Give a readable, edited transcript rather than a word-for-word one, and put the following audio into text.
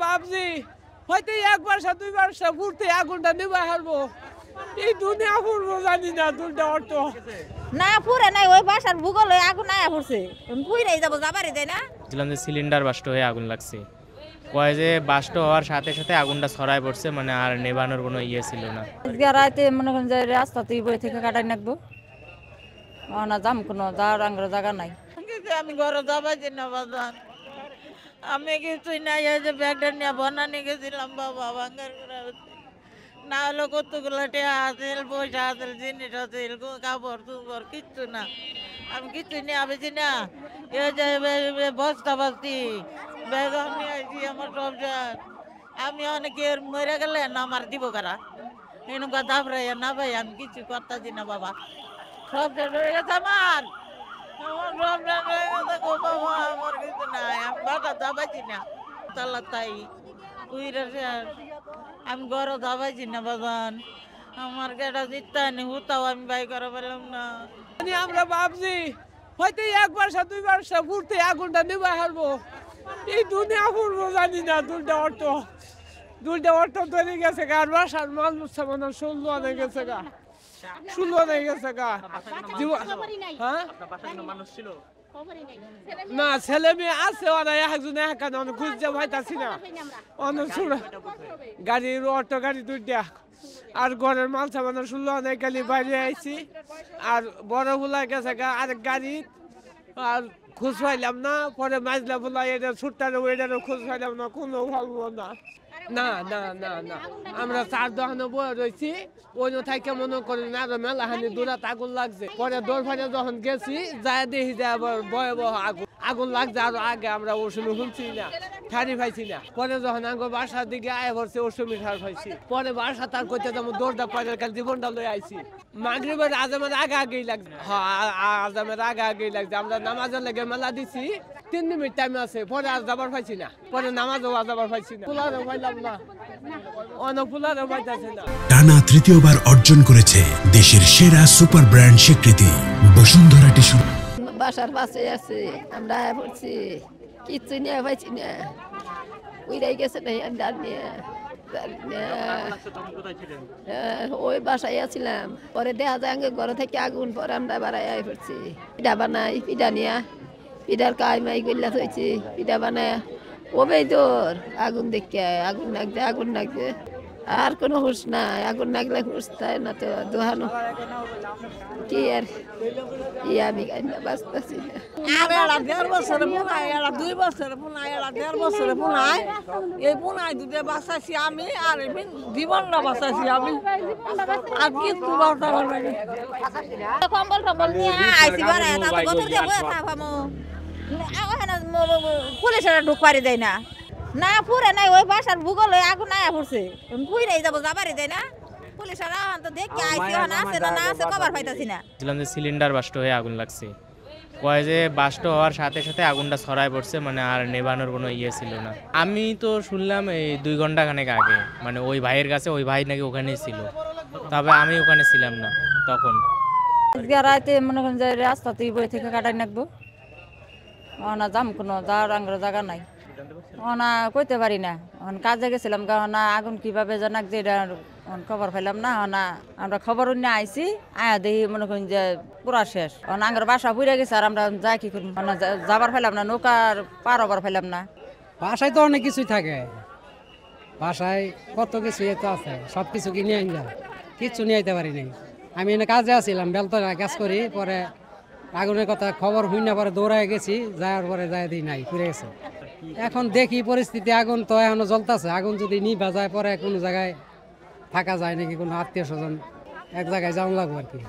ভাবছি হয়তো একবার দুইবার ঘুরতে আগুনটা নেবা হারবো, এই দুনিয়া ফুরবো জানি না দুটা অর্থ না পুরে নাই, ওই বাসার ভূগোল হয়ে আগুন আয়া পড়ছে, পুইরাই যাবো, যাবারই দেয় না। বুঝলাম যে সিলিন্ডার বাস্ট হয়ে আগুন লাগছে, কয় যে বাস্ট হওয়ার সাথে সাথে আগুনটা ছড়ায় পড়ছে, মানে আর নেভানোর কোনো ইয়ে ছিল না। রাতে মনে করেন যে রাস্তাতে বই থেকে কাটাই নাকবো, না যাম কোনো যাওয়ার আঙ্গুর জায়গা নাই। আমি ঘরে যাবাইছি না বাজান, আমি কিছুই নাই, এই যে ব্যাগটা নিয়ে বনানি গেছিলাম বাবা ভাঙ্গার করে, না হলে কতগুলো টেয়া আছিল, পয়সা আছিল, জিনিস আছিল, কাপড় চুপড় কিচ্ছু না, আমি কিচ্ছু নিয়ে আবেছি না। এই যে বস্তা বস্তি ব্যাগ নিয়ে আইছি আমার সংসার, আমি অনেকে মরে গেলে না আমার দিব কারা এনুকা দাবড়াইয়া না ভাই, আমি কিছু করতেছি না বাবা, সব শেষ হয়ে গেছে আমার, আমার সব শেষ হয়ে গেছে গো বাবা, আমার কিছু নাই, আমি বাবা যাবাইছি না, তালা তাই উইরা শেষ, আমি ঘরে যাবাইছি না বাজান, আমার কেটা চিন্তা নেই, হুতাও আমি বাই করে পেলাম না। আমরা ভাবছি হয়তো একবার দুইবার ঘুরতে আগুনটা নেবা হারবো, এই দুনিয়া ফুরবো জানি না দুইটা অর্থ তৈরি গেছে গা, আর বাসার মানুষ মানে 16 আনে গেছে গা, 16 আনে গেছে গা। হ্যাঁ না ছেলে মেয়ে আছে, ওরা একজন একা না, খুঁজতে পাইতাছি না, অনেক গাড়ির অটো গাড়ি দুইটা, আর ঘরের মাল সামান 16 আনে গেলে বাইরে আইছি, আর বড় ভুলা গেছে গা আরেক গাড়ি, আর খোঁজ পাইলাম না, পরে মাজলা ভুলা এটা ছুট্টারও এটারও খোঁজ পাইলাম না, কোনো ভাববো না। না না না না আমরা 4 দোকানে বয়ে রয়েছি, ওই থাইকে মনে করি না আরো মেলাহানি দূরাত আগুন লাগছে, পরে দৌড় যখন গেছি যায় দেখি যে আবার ভয়াবহ আগুন লাগছে, আরো আগে আমরা ওর সময় শুনছি না, ঠাড়ি পাইছি না, পরে যখন আগে বাসার দিকে আয় পড়ছে ওর সময় ঠাড় পাইছি, পরে বাসা তার করতে যেমন দৌড়টা পয়দার কাল জীবনটা লয়ে আইছি, মাগরিবের আজামের আগেই লাগছে, হ্যাঁ আজামের আগেই লাগছে, আমরা নামাজের লেগে মেলা দিছি 3 মিনিট টাইম আছে, পরে আর যাবার পাইছি না, পরে নামাজও যাবার পাইছি না, ফুলারও পাইলাম না, অনেক ফুলারও পাইতেছে না। টানা তৃতীয়বার অর্জন করেছে দেশের সেরা সুপার ব্র্যান্ড স্বীকৃতি বসুন্ধরা টিস্যু। বাসার পাশে আছে, আমরা পড়ছি কিচ্ছু নিয়ে পাইছি না, উইরাই গেছে নাই, আমি ওই বাসায় আছিলাম, পরে দেখা যায় আগে ঘরে থেকে আগুন, পরে আমরা বাড়াই আই পড়ছি, পিঠা বানাই, পিঠা নিয়া পিঠার কাই মাই গল্লা থইছি, পিঠা বানায় ওবেই তোর আগুন দেখে আগুন লাগছে, আর কোনো হুঁশ নাই, আগুন লাগলে হুঁশ তাই না তো দোহানো কি আর আমি বাঁচতেছি না। 1.5 বছরে পুনায়, 2 বছরে পুনায়, 1.5 বছরে পুনায়, এই পুনায় দুটো বাঁচাইছি আমি, আর জীবনটা বাঁচাইছি আমি, আর কিছু বাঁচতে পারবে না। কম্বল টম্বল নিয়ে আইসি বারে, তাতে কত দিয়ে বয়ে থাকামো, পুলিশেরা ঢুক পারি দেয় না, না পুরে নাই, ওই বাসার ভূগোল হয়ে আগুন আয়া পড়ছে, পুইরাই যাবো, যাবারই দেয় না, পুলিশেরা তো দেখে আইসি, না আছে না আছে কবার পাইতাছি না। বুঝলাম যে সিলিন্ডার বাস্ট হয়ে আগুন লাগছে, কয় যে বাস্ট হওয়ার সাথে সাথে আগুনটা ছড়ায় পড়ছে, মানে আর নেভানোর কোনো ইয়ে ছিল না। আমি তো শুনলাম এই 2 ঘন্টা খানেক আগে, মানে ওই ভাইয়ের কাছে, ওই ভাই নাকি ওখানেই ছিল, তবে আমি ওখানে ছিলাম না তখন। রাতে মনে করেন যে রাস্তাতে বই থেকে কাটাই নাকবো, না যাম কোনো যাওয়ার আঙ্গুর জায়গা নাই, না কইতে পারি না, কাজে গেছিলাম না আগুন কিভাবে জানাক যে এটা খবর পাইলাম না, না আমরা খবর নিয়ে আইছি, আয়া দেখি মনে করেন যে পুরা শেষ, আঙ্গুর বাসা পুড়ে গেছে, আর আমরা যাই কি করি, যাবার পাইলাম না, নৌকার পার হবার পাইলাম না। বাসায় তো অনেক কিছুই থাকে, বাসায় কত কিছু তো আছে, সব কিছু কি নিয়ে যায়, কিচ্ছু নিয়ে আইতে পারি নাই। আমি এনে কাজে আসছিলাম, বেলতলা কাজ করি, পরে আগুনের কথা খবর হই না, পরে দৌড়ায় গেছি, যাওয়ার পরে যাই দিই নাই, পুড়ে গেছে। এখন দেখি পরিস্থিতি, আগুন তো এখনো জ্বলতেছে, আগুন যদি নিভা যায় পরে কোনো জায়গায় থাকা যায় নাকি, কোনো আত্মীয় স্বজন এক জায়গায় যাওয়া লাগবো আর কি।